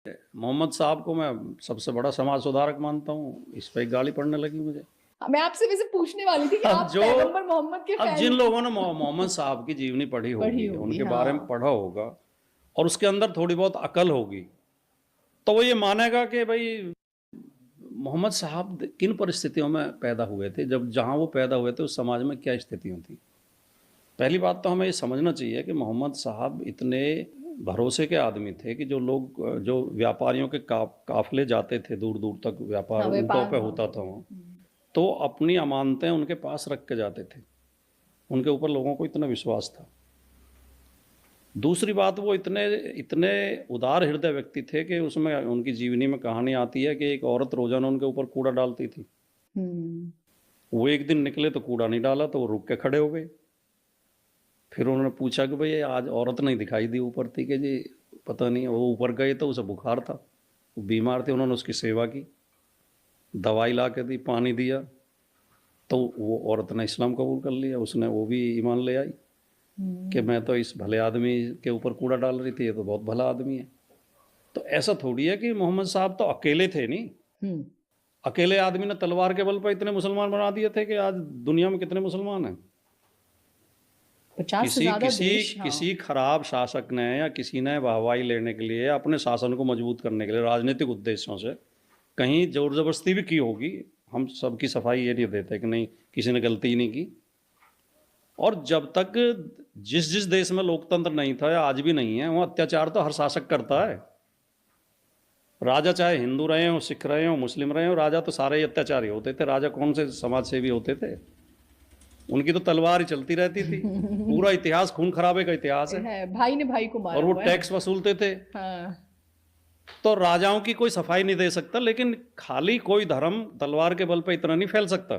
मोहम्मद साहब को मैं सबसे बड़ा समाज सुधारक मानता हूँ। इस पे एक गाली पड़ने लगी मुझे। मैं आपसे वैसे पूछने वाली थी कि अब आप जो पैगंबर मोहम्मद के अब जिन फैन लोगों ने मोहम्मद साहब की जीवनी पढ़ी पढ़ी होगी, होगी, उनके बारे में हाँ। पढ़ा होगा और उसके अंदर थोड़ी बहुत अकल होगी, तो वो ये मानेगा कि भाई मोहम्मद साहब किन परिस्थितियों में पैदा हुए थे, जब जहाँ वो पैदा हुए थे उस समाज में क्या स्थितियाँ थी। पहली बात तो हमें ये समझना चाहिए कि मोहम्मद साहब इतने भरोसे के आदमी थे कि जो व्यापारियों के काफिले जाते थे दूर दूर तक, व्यापार हाँ, ऊँटों व्यापार पे हाँ। होता था वहाँ, तो अपनी अमानतें उनके पास रख के जाते थे। उनके ऊपर लोगों को इतना विश्वास था। दूसरी बात, वो इतने इतने उदार हृदय व्यक्ति थे कि उसमें उनकी जीवनी में कहानी आती है कि एक औरत रोजाना उनके ऊपर कूड़ा डालती थी। वो एक दिन निकले तो कूड़ा नहीं डाला, तो वो रुक के खड़े हो गए। फिर उन्होंने पूछा कि भाई आज औरत नहीं दिखाई दी ऊपर थी, कि जी पता नहीं। वो ऊपर गए तो उसे बुखार था, वो बीमार थे। उन्होंने उसकी सेवा की, दवाई ला के दी, पानी दिया, तो वो औरत ने इस्लाम कबूल कर लिया। उसने वो भी ईमान ले आई कि मैं तो इस भले आदमी के ऊपर कूड़ा डाल रही थी, ये तो बहुत भला आदमी है। तो ऐसा थोड़ी है कि मोहम्मद साहब तो अकेले थे नहीं। अकेले आदमी ने तलवार के बल पर इतने मुसलमान बना दिए थे कि आज दुनिया में कितने मुसलमान हैं। 50 से ज्यादा देश, हाँ। किसी खराब शासक ने या किसी ने वाहवाही लेने के लिए, अपने शासन को मजबूत करने के लिए, राजनीतिक उद्देश्यों से कहीं जोर जबरदस्ती भी की होगी। हम सबकी सफाई ये नहीं देते कि नहीं, किसी ने गलती ही नहीं की। और जब तक जिस जिस देश में लोकतंत्र नहीं था या आज भी नहीं है, वहाँ अत्याचार तो हर शासक करता है। राजा चाहे हिंदू रहे हो, सिख रहे हो, मुस्लिम रहे हो, राजा तो सारे ही अत्याचारी होते थे। राजा कौन से समाज सेवी होते थे? उनकी तो तलवार ही चलती रहती थी। पूरा इतिहास खून खराबे का इतिहास है। भाई ने भाई को मारा और वो हुआ है। टैक्स वसूलते थे। हाँ। तो राजाओं की कोई सफाई नहीं दे सकता, लेकिन खाली कोई धर्म तलवार के बल पे इतना नहीं फैल सकता।